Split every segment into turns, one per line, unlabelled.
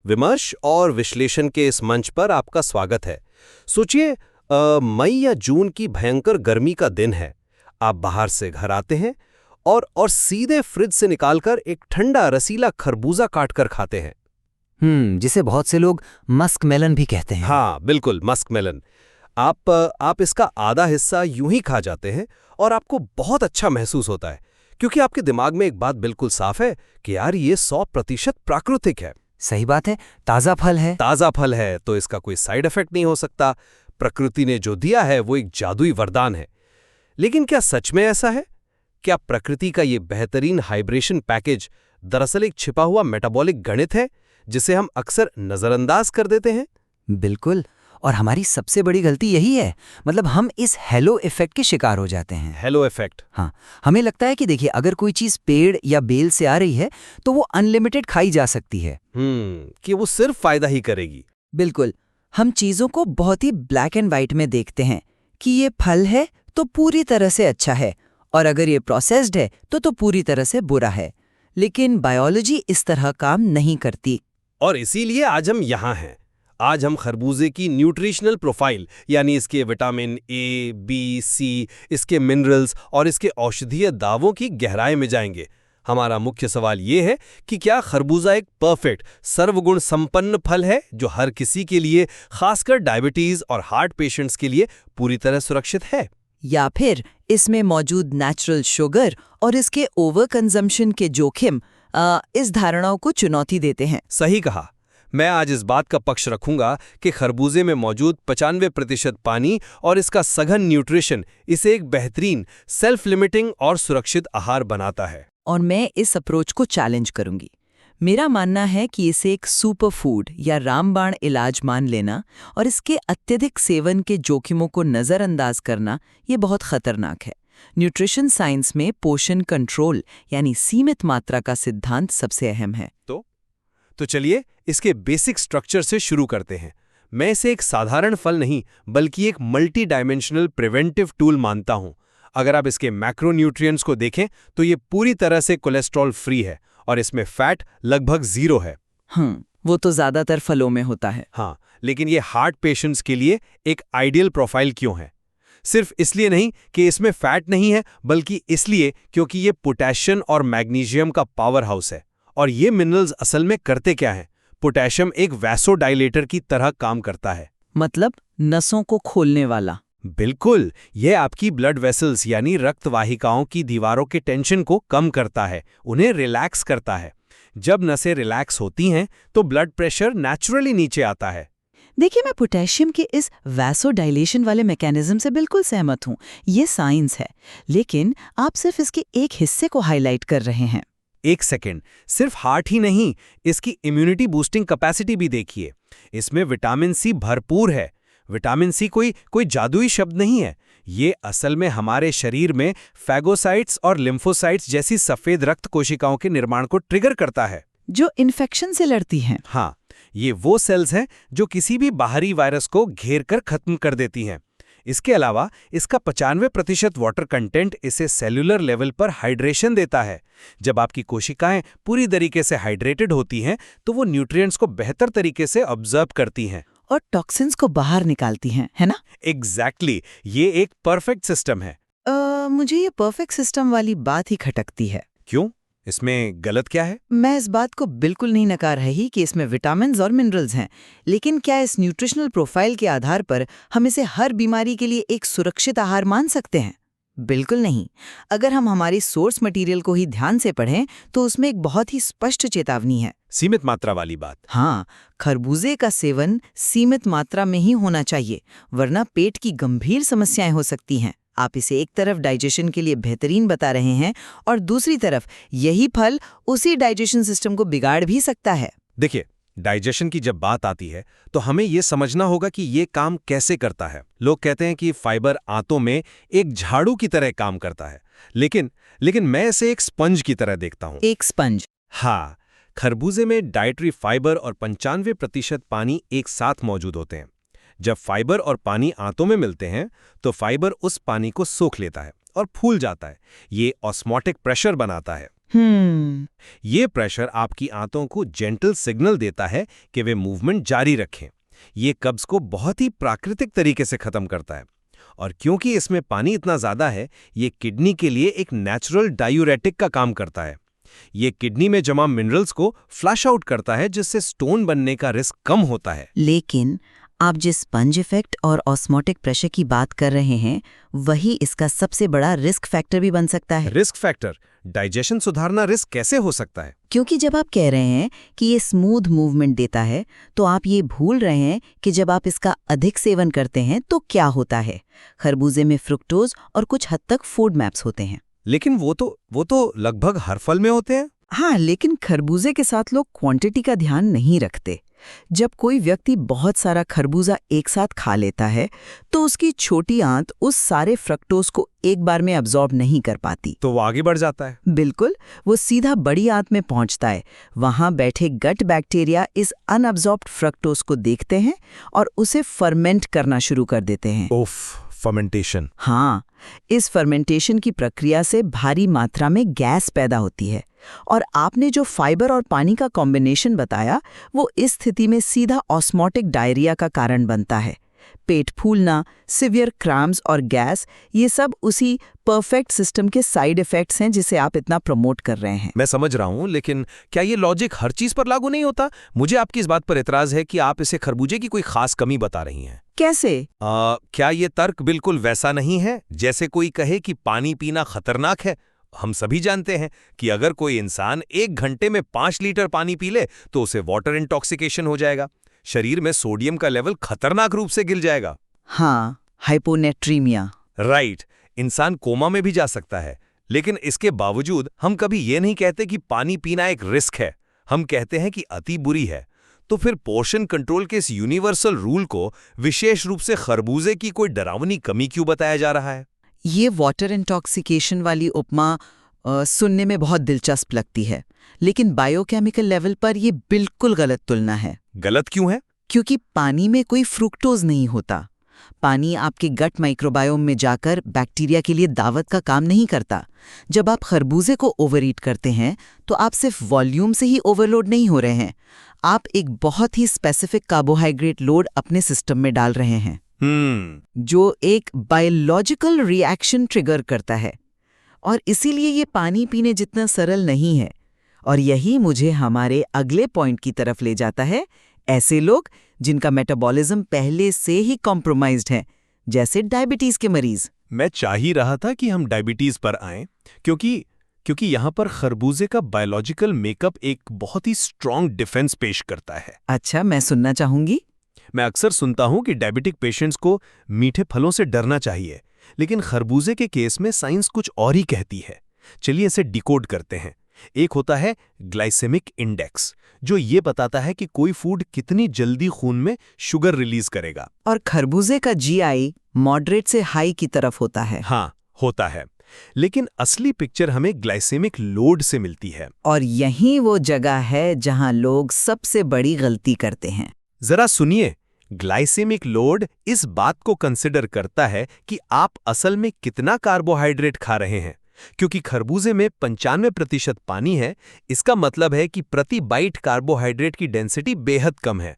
विमर्श और विश्लेषण के इस मंच पर आपका स्वागत है। सोचिए, मई या जून की भयंकर गर्मी का दिन है। आप बाहर से घर आते हैं और सीधे फ्रिज से निकालकर एक ठंडा रसीला खरबूजा काटकर खाते हैं।
जिसे बहुत से लोग मस्क मेलन भी कहते हैं।
हाँ, बिल्कुल, मस्क मेलन। आप इसका आधा हिस्सा यूं ही खा जाते हैं और आपको बहुत अच्छा महसूस होता है, क्योंकि आपके दिमाग में एक बात बिल्कुल साफ है कि यार ये 100% प्राकृतिक है।
सही बात है, ताज़ा फल है।
ताज़ा फल है तो इसका कोई साइड इफेक्ट नहीं हो सकता। प्रकृति ने जो दिया है वो एक जादुई वरदान है। लेकिन क्या सच में ऐसा है? क्या प्रकृति का ये बेहतरीन हाइब्रेशन पैकेज दरअसल एक छिपा हुआ मेटाबॉलिक गणित है जिसे हम अक्सर नजरअंदाज कर देते हैं?
बिल्कुल, और हमारी सबसे बड़ी गलती यही है। मतलब हम इस हेलो इफेक्ट के शिकार हो जाते हैं।
Hello effect?
हाँ, हमें लगता है कि देखिए, अगर कोई चीज़ पेड़ या बेल से आ रही है तो वो अनलिमिटेड खाई जा सकती है।
कि वो सिर्फ फायदा ही करेगी।
बिल्कुल, हम चीज़ों को बहुत ही ब्लैक एंड वाइट में देखते हैं कि ये फल है तो पूरी तरह से अच्छा है, और अगर ये प्रोसेस्ड है तो पूरी तरह से बुरा है। लेकिन बायोलॉजी इस तरह काम नहीं करती।
और इसीलिए आज हम यहाँ हैं। आज हम खरबूजे की न्यूट्रिशनल प्रोफाइल, यानी इसके विटामिन ए, बी, सी, इसके मिनरल्स और इसके औषधीय दावों की गहराई में जाएंगे। हमारा मुख्य सवाल ये है कि क्या खरबूजा एक परफेक्ट, सर्वगुण संपन्न फल है जो हर किसी के लिए, खासकर डायबिटीज और हार्ट पेशेंट्स के लिए पूरी तरह सुरक्षित है,
या फिर इसमें मौजूद नेचुरल शुगर और इसके ओवर कंजम्पशन के जोखिम इस धारणाओं को चुनौती देते हैं।
सही कहा। मैं आज इस बात का पक्ष रखूंगा कि खरबूजे में मौजूद 95% पानी और इसका सघन न्यूट्रिशन इसे एक बेहतरीन, सेल्फ लिमिटिंग और सुरक्षित आहार बनाता है।
और मैं इस अप्रोच को चैलेंज करूंगी। मेरा मानना है कि इसे एक सुपर फूड या रामबाण इलाज मान लेना और इसके अत्यधिक सेवन के जोखिमों को नज़रअंदाज करना ये बहुत खतरनाक है। न्यूट्रिशन साइंस में पोषण कंट्रोल यानी सीमित मात्रा का सिद्धांत सबसे अहम है।
तो चलिए इसके बेसिक स्ट्रक्चर से शुरू करते हैं। मैं इसे एक साधारण फल नहीं बल्कि एक मल्टी डायमेंशनल प्रिवेंटिव टूल मानता हूं। अगर आप इसके मैक्रोन्यूट्रिएंट्स को देखें तो ये पूरी तरह से कोलेस्ट्रॉल फ्री है और इसमें फैट लगभग 0 है।
वो तो ज्यादातर फलों में होता है।
हाँ, लेकिन ये हार्ट पेशेंट्स के लिए एक आइडियल प्रोफाइल क्यों है? सिर्फ इसलिए नहीं कि इसमें फैट नहीं है, बल्कि इसलिए क्योंकि ये पोटेशियम और मैग्नीशियम का पावर हाउस है। और ये मिनरल्स असल में करते क्या हैं? पोटेशियम एक वैसोडाइलेटर की तरह काम करता है।
मतलब नसों को खोलने वाला।
बिल्कुल, यह आपकी ब्लड वेसल्स यानी रक्त वाहिकाओं की दीवारों के टेंशन को कम करता है, उन्हें रिलैक्स करता है। जब नसें रिलैक्स होती हैं तो ब्लड प्रेशर नेचुरली नीचे आता है।
देखिए, मैं पोटेशियम के इस वैसोडाइलेशन वाले मैकेनिज्म से बिल्कुल सहमत हूँ। ये साइंस है, लेकिन आप सिर्फ इसके एक हिस्से को हाईलाइट कर रहे हैं।
एक सेकेंड, सिर्फ हार्ट ही नहीं, इसकी इम्यूनिटी बूस्टिंग कैपेसिटी भी देखिए। इसमें विटामिन सी भरपूर है। विटामिन सी कोई जादुई शब्द नहीं है। ये असल में हमारे शरीर में फैगोसाइट्स और लिम्फोसाइट्स जैसी सफेद रक्त कोशिकाओं के निर्माण को ट्रिगर करता है,
जो इन्फेक्शन से लड़ती हैं।
हाँ, ये वो सेल्स हैं जो किसी भी बाहरी वायरस को घेर कर खत्म कर देती हैं। इसके अलावा इसका 95% वाटर कंटेंट इसे सेल्यूलर लेवल पर हाइड्रेशन देता है। जब आपकी कोशिकाएं पूरी तरीके से हाइड्रेटेड होती हैं तो वो न्यूट्रिएंट्स को बेहतर तरीके से ऑब्जर्व करती हैं
और टॉक्सिन्स को बाहर निकालती हैं, है ना?
एग्जैक्टली, ये एक परफेक्ट सिस्टम है।
मुझे ये परफेक्ट सिस्टम वाली बात ही खटकती है।
क्यों? इसमें गलत क्या है?
मैं इस बात को बिल्कुल नहीं नकार रही कि इसमें विटामिन्स और मिनरल्स हैं, लेकिन क्या इस न्यूट्रिशनल प्रोफाइल के आधार पर हम इसे हर बीमारी के लिए एक सुरक्षित आहार मान सकते हैं? बिल्कुल नहीं। अगर हम हमारी सोर्स मटेरियल को ही ध्यान से पढ़ें तो उसमें एक बहुत ही स्पष्ट चेतावनी है।
सीमित मात्रा वाली बात।
हाँ, खरबूजे का सेवन सीमित मात्रा में ही होना चाहिए, वरना पेट की गंभीर समस्याएं हो सकती हैं। आप इसे एक तरफ डाइजेशन के लिए बेहतरीन बता रहे हैं और दूसरी तरफ यही फल उसी डाइजेशन सिस्टम को बिगाड़ भी सकता है।
देखिए, डाइजेशन की जब बात आती है तो हमें यह समझना होगा कि ये काम कैसे करता है। लोग कहते हैं कि फाइबर आंतों में एक झाड़ू की तरह काम करता है, लेकिन मैं इसे एक स्पंज की तरह देखता हूँ।
एक स्पंज?
हाँ, खरबूजे में डाइटरी फाइबर और 95% पानी एक साथ मौजूद होते हैं। जब फाइबर और पानी आंतों में मिलते हैं तो फाइबर उस पानी को सोख लेता है और फूल जाता है। ये ऑस्मोटिक प्रेशर बनाता है। ये प्रेशर आपकी आंतों को जेंटल सिग्नल देता है कि वे मूवमेंट जारी रखें। ये कब्ज को बहुत ही प्राकृतिक तरीके से खत्म करता है। और क्योंकि इसमें पानी इतना ज़्यादा है, ये किडनी के लिए एक नेचुरल डायूरेटिक का काम करता है। ये किडनी में जमा मिनरल्स को फ्लश आउट करता है, जिससे स्टोन बनने का रिस्क कम होता है।
लेकिन आप जिस स्पंज इफेक्ट और ऑस्मोटिक प्रेशर की बात कर रहे हैं, वही इसका सबसे बड़ा रिस्क फैक्टर भी बन सकता है।
Risk factor? डाइजेशन सुधारना रिस्क कैसे हो सकता है?
क्योंकि जब आप कह रहे हैं कि ये स्मूथ मूवमेंट देता है, तो आप ये भूल रहे हैं कि जब आप इसका अधिक सेवन करते हैं तो क्या होता है। खरबूजे में फ्रुक्टोज और कुछ हद तक फूड मैप्स होते हैं।
लेकिन वो तो लगभग हर फल में होते हैं।
हाँ, लेकिन खरबूजे के साथ लोग क्वांटिटी का ध्यान नहीं रखते। जब कोई व्यक्ति बहुत सारा खरबूजा एक साथ खा लेता है, तो उसकी छोटी आंत उस सारे फ्रक्टोज को एक बार में अब्जॉर्ब नहीं कर पाती,
तो वो आगे बढ़ जाता है।
बिल्कुल, वो सीधा बड़ी आंत में पहुंचता है। वहां बैठे गट बैक्टीरिया इस अनअब्जॉर्ब्ड फ्रक्टोज को देखते हैं और उसे फर्मेंट करना शुरू कर देते हैं।
ओफ, फर्मेंटेशन।
हाँ, इस फर्मेंटेशन की प्रक्रिया से भारी मात्रा में गैस पैदा होती है, और आपने जो फाइबर और पानी का कॉम्बिनेशन बताया, वो इस स्थिति में सीधा ऑस्मोटिक डायरिया का कारण बनता है। पेट फूलना, सिवियर क्रैम्प्स और गैस, ये सब उसी परफेक्ट सिस्टम के साइड इफेक्ट्स हैं जिसे आप इतना प्रमोट कर रहे हैं।
मैं समझ रहा हूँ, लेकिन क्या ये लॉजिक हर चीज पर लागू नहीं होता? मुझे आपकी इस बात पर एतराज है कि आप इसे खरबूजे की कोई खास कमी बता रही हैं।
कैसे?
क्या ये तर्क बिल्कुल वैसा नहीं है जैसे कोई कहे कि पानी पीना खतरनाक है? हम सभी जानते हैं कि अगर कोई इंसान 1 घंटे में 5 लीटर पानी पी ले तो उसे वाटर इंटॉक्सिकेशन हो जाएगा। शरीर में सोडियम का लेवल खतरनाक रूप से गिर जाएगा।
हाँ, हाइपोनेट्रीमिया।
राइट, इंसान कोमा में भी जा सकता है। लेकिन इसके बावजूद हम कभी ये नहीं कहते कि पानी पीना एक रिस्क है। हम कहते हैं कि अति बुरी है। तो फिर पोर्शन कंट्रोल के इस यूनिवर्सल रूल को विशेष रूप से खरबूजे की कोई डरावनी कमी क्यों बताया जा रहा है?
ये वाटर इंटॉक्सिकेशन वाली उपमा सुनने में बहुत दिलचस्प लगती है, लेकिन बायोकेमिकल लेवल पर ये बिल्कुल गलत तुलना है।
गलत क्यों है?
क्योंकि पानी में कोई फ्रुक्टोज नहीं होता। पानी आपके गट माइक्रोबायोम में जाकर बैक्टीरिया के लिए दावत का काम नहीं करता। जब आप खरबूजे को ओवरईट करते हैं, तो आप सिर्फ वॉल्यूम से ही ओवरलोड नहीं हो रहे हैं, आप एक बहुत ही स्पेसिफिक कार्बोहाइड्रेट लोड अपने सिस्टम में डाल रहे हैं, जो एक बायोलॉजिकल रिएक्शन ट्रिगर करता है। और इसीलिए ये पानी पीने जितना सरल नहीं है। और यही मुझे हमारे अगले पॉइंट की तरफ ले जाता है, ऐसे लोग जिनका मेटाबॉलिज्म पहले से ही कॉम्प्रोमाइज्ड है, जैसे डायबिटीज के मरीज।
मैं चाह ही रहा था कि हम डायबिटीज पर आएं, क्योंकि यहाँ पर खरबूजे का बायोलॉजिकल मेकअप एक बहुत ही स्ट्रॉन्ग डिफेंस पेश करता है।
अच्छा, मैं सुनना चाहूंगी।
मैं अक्सर सुनता हूँ कि डायबिटिक पेशेंट्स को मीठे फलों से डरना चाहिए, लेकिन खरबूजे के केस में साइंस कुछ और ही कहती है। चलिए इसे डिकोड करते हैं। एक होता है ग्लाइसेमिक इंडेक्स, जो ये बताता है कि कोई फूड कितनी जल्दी खून में शुगर रिलीज करेगा।
और खरबूजे का जीआई मॉडरेट से हाई की तरफ होता है।
हाँ, होता है। लेकिन असली पिक्चर हमें ग्लाइसेमिक लोड से मिलती है।
और यही वो जगह है जहां लोग सबसे बड़ी गलती करते हैं।
जरा सुनिए, ग्लाइसेमिक लोड इस बात को कंसिडर करता है कि आप असल में कितना कार्बोहाइड्रेट खा रहे हैं। क्योंकि खरबूजे में 95% पानी है, इसका मतलब है कि प्रति बाइट कार्बोहाइड्रेट की डेंसिटी बेहद कम है।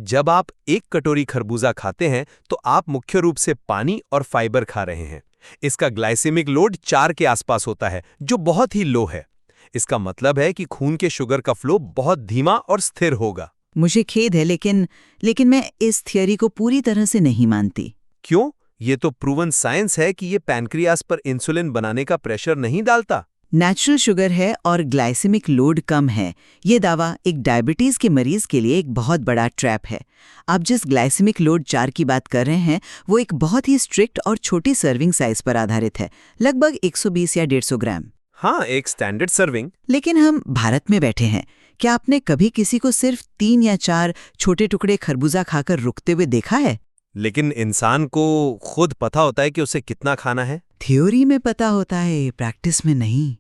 जब आप 1 कटोरी खरबूजा खाते हैं तो आप मुख्य रूप से पानी और फाइबर खा रहे हैं। इसका ग्लाइसेमिक लोड 4 के आसपास होता है, जो बहुत ही लो है। इसका मतलब है कि खून के शुगर का फ्लो बहुत धीमा और स्थिर होगा।
मुझे खेद है, लेकिन मैं इस थियरी को पूरी तरह से नहीं मानती।
क्यों? ये तो प्रूवन साइंस है कि ये पैनक्रियास पर इंसुलिन बनाने का प्रेशर नहीं डालता।
नेचुरल शुगर है और ग्लाइसेमिक लोड कम है, ये दावा एक डायबिटीज के मरीज के लिए एक बहुत बड़ा ट्रैप है। आप जिस ग्लाइसेमिक लोड 4 की बात कर रहे हैं, वो एक बहुत ही स्ट्रिक्ट और छोटी सर्विंग साइज पर आधारित है, लगभग 120 या 150 ग्राम।
हाँ, एक स्टैंडर्ड सर्विंग।
लेकिन हम भारत में बैठे हैं। क्या आपने कभी किसी को सिर्फ 3 या 4 छोटे टुकड़े खरबूजा खाकर रुकते हुए देखा है?
लेकिन इंसान को खुद पता होता है कि उसे कितना खाना है।
थ्योरी में पता होता है, प्रैक्टिस में नहीं।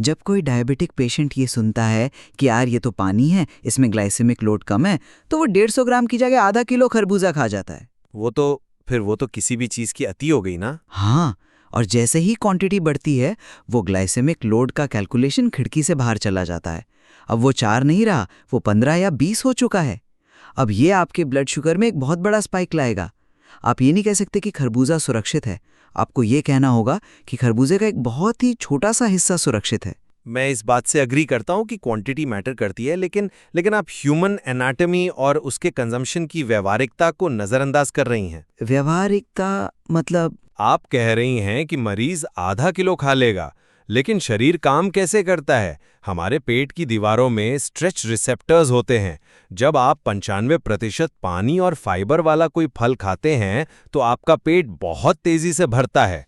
जब कोई डायबिटिक पेशेंट ये सुनता है कि यार ये तो पानी है, इसमें ग्लाइसेमिक लोड कम है, तो वो 150 ग्राम की जगह आधा किलो खरबूजा खा जाता है।
वो तो किसी भी चीज की अति हो गई ना।
हाँ, और जैसे ही क्वांटिटी बढ़ती है वो ग्लाइसेमिक लोड का कैलकुलेशन खिड़की से बाहर चला जाता है। अब वो 4 नहीं रहा, वो 15 या 20 हो चुका है। अब ये आपके ब्लड शुगर में एक बहुत बड़ा स्पाइक लाएगा। आप ये नहीं कह सकते कि खरबूजा सुरक्षित है, आपको ये कहना होगा कि खरबूजे का एक बहुत ही छोटा सा हिस्सा सुरक्षित है।
मैं इस बात से अग्री करता हूँ कि क्वांटिटी मैटर करती है, लेकिन आप ह्यूमन एनाटॉमी और उसके कंजम्पशन की व्यावहारिकता को नज़रअंदाज कर रही हैं।
व्यावहारिकता मतलब?
आप कह रही हैं कि मरीज आधा किलो खा लेगा, लेकिन शरीर काम कैसे करता है? हमारे पेट की दीवारों में स्ट्रेच रिसेप्टर्स होते हैं। जब आप 95% पानी और फाइबर वाला कोई फल खाते हैं तो आपका पेट बहुत तेजी से भरता है।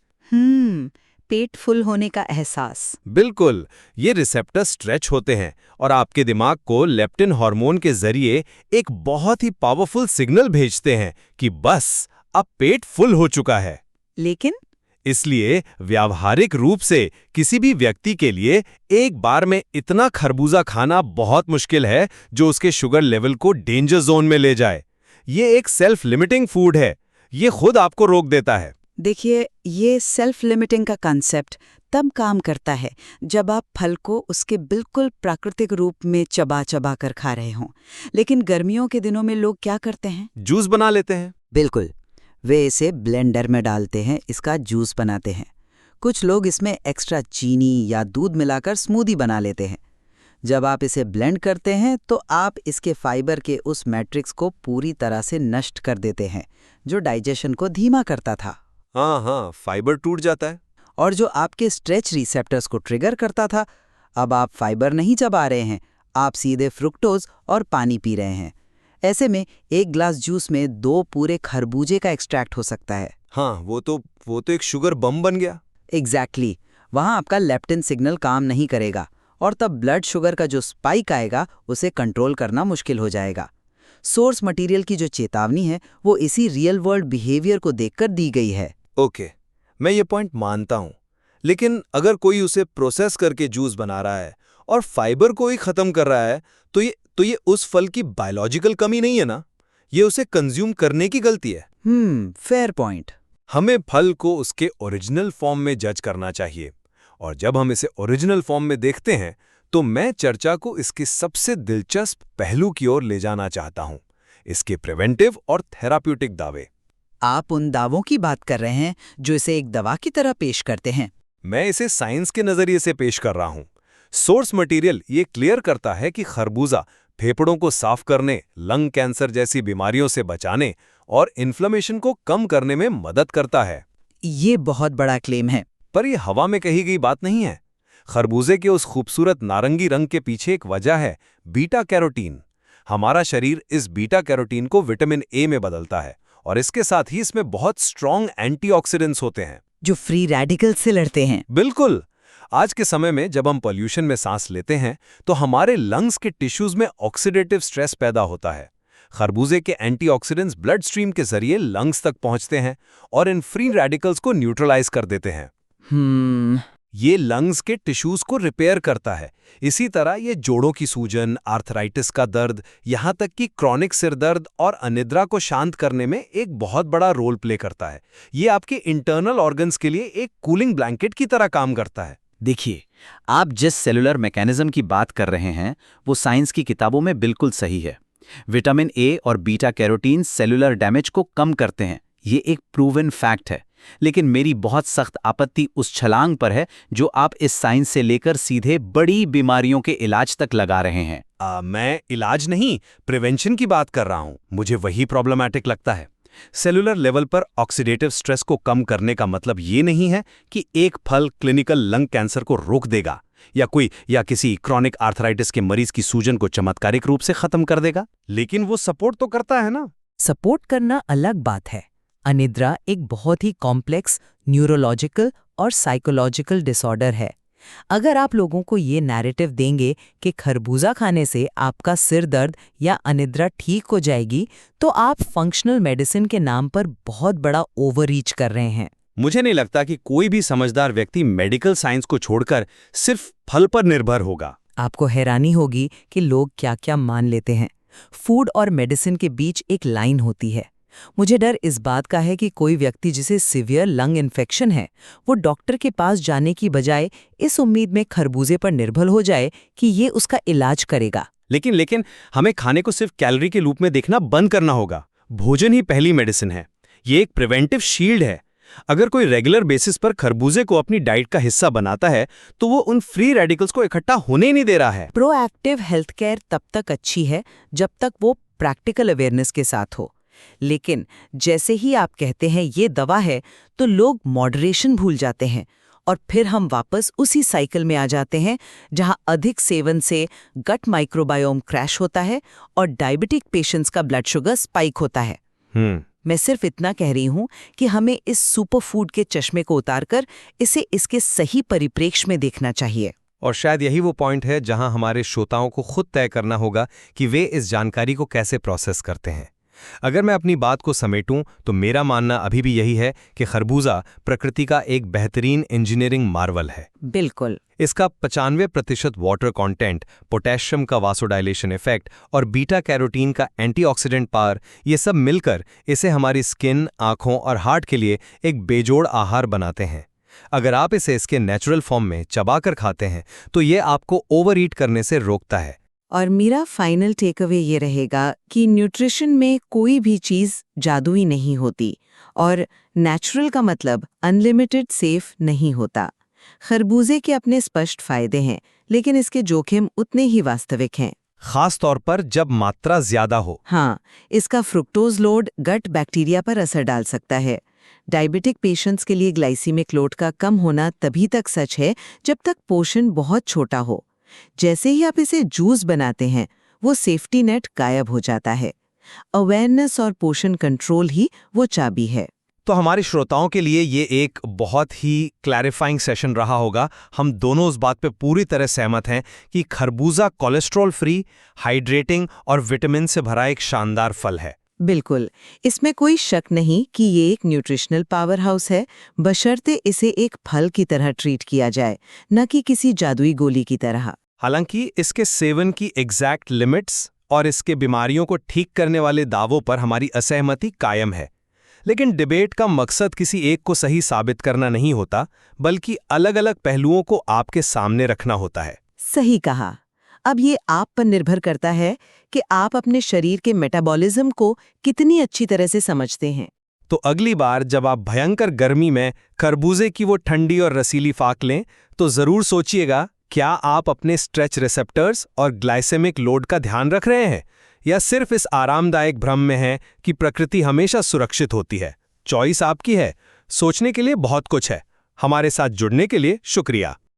पेट फुल होने का एहसास।
बिल्कुल, ये रिसेप्टर स्ट्रेच होते हैं और आपके दिमाग को लेप्टिन हार्मोन के जरिए एक बहुत ही पावरफुल सिग्नल भेजते हैं कि बस अब पेट फुल हो चुका है।
लेकिन
इसलिए व्यावहारिक रूप से किसी भी व्यक्ति के लिए एक बार में इतना खरबूजा खाना बहुत मुश्किल है जो उसके शुगर लेवल को डेंजर जोन में ले जाए। ये एक सेल्फ लिमिटिंग फूड है, ये खुद आपको रोक देता है।
देखिए, ये सेल्फ लिमिटिंग का कॉन्सेप्ट तब काम करता है जब आप फल को उसके बिल्कुल प्राकृतिक रूप में चबा चबा कर खा रहे हों। लेकिन गर्मियों के दिनों में लोग क्या करते हैं?
जूस बना लेते हैं।
बिल्कुल, वे इसे ब्लेंडर में डालते हैं, इसका जूस बनाते हैं। कुछ लोग इसमें एक्स्ट्रा चीनी या दूध मिलाकर स्मूदी बना लेते हैं। जब आप इसे ब्लेंड करते हैं तो आप इसके फाइबर के उस मैट्रिक्स को पूरी तरह से नष्ट कर देते हैं जो डाइजेशन को धीमा करता था।
हाँ, फाइबर टूट जाता है।
और जो आपके स्ट्रेच रिसेप्टर्स को ट्रिगर करता था, अब आप फाइबर नहीं चबा रहे हैं, आप सीधे फ्रुक्टोज और पानी पी रहे हैं। ऐसे में एक ग्लास जूस में 2 पूरे खरबूजे का एक्सट्रैक्ट हो सकता है।
हाँ, वो तो एक शुगर बम बन गया।
एग्जैक्टली, वहाँ आपका लेप्टिन सिग्नल काम नहीं करेगा और तब ब्लड शुगर का जो स्पाइक आएगा उसे कंट्रोल करना मुश्किल हो जाएगा। सोर्स मटेरियल की जो चेतावनी है वो इसी रियल वर्ल्ड बिहेवियर को देखकर दी गई है।
ओके, मैं ये पॉइंट मानता हूँ, लेकिन अगर कोई उसे प्रोसेस करके जूस बना रहा है और फाइबर को ही खत्म कर रहा है तो ये उस फल की बायोलॉजिकल कमी नहीं है ना, ये उसे कंज्यूम करने की गलती है।
Fair point.
हमें फल को उसके ओरिजिनल फॉर्म में जज करना चाहिए, और जब हम इसे ओरिजिनल फॉर्म में देखते हैं तो मैं चर्चा को इसके सबसे दिलचस्प पहलू की ओर ले जाना चाहता हूँ, इसके प्रिवेंटिव और थेराप्यूटिक दावे।
आप उन दावों की बात कर रहे हैं जो इसे एक दवा की तरह पेश करते हैं।
मैं इसे साइंस के नजरिए से पेश कर रहा हूं। सोर्स मटेरियल ये क्लियर करता है कि खरबूजा फेफड़ों को साफ करने, लंग कैंसर जैसी बीमारियों से बचाने और इन्फ्लेमेशन को कम करने में मदद करता है।
ये बहुत बड़ा क्लेम है।
पर यह हवा में कही गई बात नहीं है। खरबूजे के उस खूबसूरत नारंगी रंग के पीछे एक वजह है, बीटा कैरोटीन। हमारा शरीर इस बीटा कैरोटीन को विटामिन ए में बदलता है और इसके साथ ही इसमें बहुत स्ट्रॉन्ग एंटीऑक्सीडेंट्स होते हैं
जो फ्री रेडिकल से लड़ते हैं।
बिल्कुल। आज के समय में जब हम पॉल्यूशन में सांस लेते हैं तो हमारे लंग्स के टिश्यूज में ऑक्सीडेटिव स्ट्रेस पैदा होता है। खरबूजे के एंटीऑक्सीडेंट्स ब्लड स्ट्रीम के जरिए लंग्स तक पहुंचते हैं और इन फ्री रेडिकल्स को न्यूट्रलाइज कर देते हैं। ये लंग्स के टिश्यूज को रिपेयर करता है। इसी तरह ये जोड़ों की सूजन, आर्थराइटिस का दर्द, यहाँ तक कि क्रॉनिक सिरदर्द और अनिद्रा को शांत करने में एक बहुत बड़ा रोल प्ले करता है। ये आपके इंटरनल ऑर्गन्स के लिए एक कूलिंग ब्लैंकेट की तरह काम करता है।
देखिए, आप जिस सेलुलर मैकेनिज्म की बात कर रहे हैं वो साइंस की किताबों में बिल्कुल सही है। विटामिन ए और बीटा कैरोटीन सेलुलर डैमेज को कम करते हैं, ये एक प्रूवन फैक्ट है। लेकिन मेरी बहुत सख्त आपत्ति उस छलांग पर है जो आप इस साइंस से लेकर सीधे बड़ी बीमारियों के इलाज तक लगा रहे हैं।
मैं इलाज नहीं, प्रिवेंशन की बात कर रहा हूं। मुझे वही प्रॉब्लमैटिक लगता है। सेलुलर लेवल पर ऑक्सीडेटिव स्ट्रेस को कम करने का मतलब ये नहीं है कि एक फल क्लिनिकल लंग कैंसर को रोक देगा या किसी क्रॉनिक आर्थराइटिस के मरीज की सूजन को चमत्कारिक रूप से खत्म कर देगा, लेकिन वो सपोर्ट तो करता है ना।
सपोर्ट करना अलग बात है। अनिद्रा एक बहुत ही कॉम्प्लेक्स न्यूरोलॉजिकल और साइकोलॉजिकल डिसऑर्डर है। अगर आप लोगों को ये नैरेटिव देंगे कि खरबूजा खाने से आपका सिर दर्द या अनिद्रा ठीक हो जाएगी, तो आप फंक्शनल मेडिसिन के नाम पर बहुत बड़ा ओवररीच कर रहे हैं।
मुझे नहीं लगता कि कोई भी समझदार व्यक्ति मेडिकल साइंस को छोड़कर सिर्फ फल पर निर्भर होगा।
आपको हैरानी होगी कि लोग क्या क्या मान लेते हैं। फूड और मेडिसिन के बीच एक लाइन होती है। मुझे डर इस बात का है कि कोई व्यक्ति जिसे सीवियर लंग इन्फेक्शन है वो डॉक्टर के पास जाने की बजाय इस उम्मीद में खरबूजे पर निर्भर हो जाए कि ये उसका इलाज करेगा।
लेकिन हमें खाने को सिर्फ कैलोरी के रूप में देखना बंद करना होगा। भोजन ही पहली मेडिसिन है। ये एक प्रिवेंटिव शील्ड है। अगर कोई रेगुलर बेसिस पर खरबूजे को अपनी डाइट का हिस्सा बनाता है तो वो उन फ्री रेडिकल्स को इकट्ठा होने ही नहीं दे रहा है।
प्रोएक्टिव हेल्थ केयर तब तक अच्छी है जब तक वो प्रैक्टिकल अवेयरनेस के साथ हो, लेकिन जैसे ही आप कहते हैं ये दवा है तो लोग मॉडरेशन भूल जाते हैं और फिर हम वापस उसी साइकिल में आ जाते हैं जहां अधिक सेवन से गट माइक्रोबायोम क्रैश होता है और डायबिटिक पेशेंट्स का ब्लड शुगर स्पाइक होता है। मैं सिर्फ इतना कह रही हूं कि हमें इस सुपरफूड के चश्मे को उतारकर इसे इसके सही परिप्रेक्ष्य में देखना चाहिए।
और शायद यही वो पॉइंट है जहां हमारे श्रोताओं को खुद तय करना होगा कि वे इस जानकारी को कैसे प्रोसेस करते हैं। अगर मैं अपनी बात को समेटूं तो मेरा मानना अभी भी यही है कि खरबूजा प्रकृति का एक बेहतरीन इंजीनियरिंग मार्वल है।
बिल्कुल।
इसका 95% वाटर कंटेंट, पोटेशियम का वासोडाइलेशन इफेक्ट और बीटा कैरोटीन का एंटीऑक्सीडेंट पावर, ये सब मिलकर इसे हमारी स्किन, आंखों और हार्ट के लिए एक बेजोड़ आहार बनाते हैं। अगर आप इसे इसके नेचुरल फॉर्म में चबाकर खाते हैं तो ये आपको ओवरईट करने से रोकता है।
और मेरा फाइनल टेक अवे ये रहेगा कि न्यूट्रिशन में कोई भी चीज़ जादुई नहीं होती और नेचुरल का मतलब अनलिमिटेड सेफ नहीं होता। खरबूजे के अपने स्पष्ट फायदे हैं, लेकिन इसके जोखिम उतने ही वास्तविक हैं,
खास तौर पर जब मात्रा ज्यादा हो।
हाँ, इसका फ्रुक्टोज लोड गट बैक्टीरिया पर असर डाल सकता है। डायबिटिक पेशेंट्स के लिए ग्लाइसीमिक लोड का कम होना तभी तक सच है जब तक पोर्शन बहुत छोटा हो। जैसे ही आप इसे जूस बनाते हैं वो सेफ्टी नेट गायब हो जाता है। अवेयरनेस और पोषण कंट्रोल ही वो चाबी है।
तो हमारे श्रोताओं के लिए ये एक बहुत ही क्लैरिफाइंग सेशन रहा होगा। हम दोनों उस बात पे पूरी तरह सहमत हैं कि खरबूजा कोलेस्ट्रॉल फ्री, हाइड्रेटिंग और विटामिन से भरा एक शानदार फल है।
बिल्कुल, इसमें कोई शक नहीं कि ये एक न्यूट्रिशनल पावर हाउस है, बशर्ते इसे एक फल की तरह ट्रीट किया जाए, न कि किसी जादुई गोली की तरह।
हालांकि इसके सेवन की एग्जैक्ट लिमिट्स और इसके बीमारियों को ठीक करने वाले दावों पर हमारी असहमति कायम है। लेकिन डिबेट का मकसद किसी एक को सही साबित करना नहीं होता, बल्कि अलग-अलग पहलुओं को आपके सामने रखना होता है।
सही कहा। अब ये आप पर निर्भर करता है कि आप अपने शरीर के मेटाबॉलिज्म को कितनी अच्छी तरह से समझते हैं।
तो अगली बार जब आप भयंकर गर्मी में खरबूजे की वो ठंडी और रसीली फाक लें तो जरूर सोचिएगा, क्या आप अपने स्ट्रेच रिसेप्टर्स और ग्लाइसेमिक लोड का ध्यान रख रहे हैं या सिर्फ इस आरामदायक भ्रम में हैं कि प्रकृति हमेशा सुरक्षित होती है। चॉइस आपकी है। सोचने के लिए बहुत कुछ है। हमारे साथ जुड़ने के लिए शुक्रिया।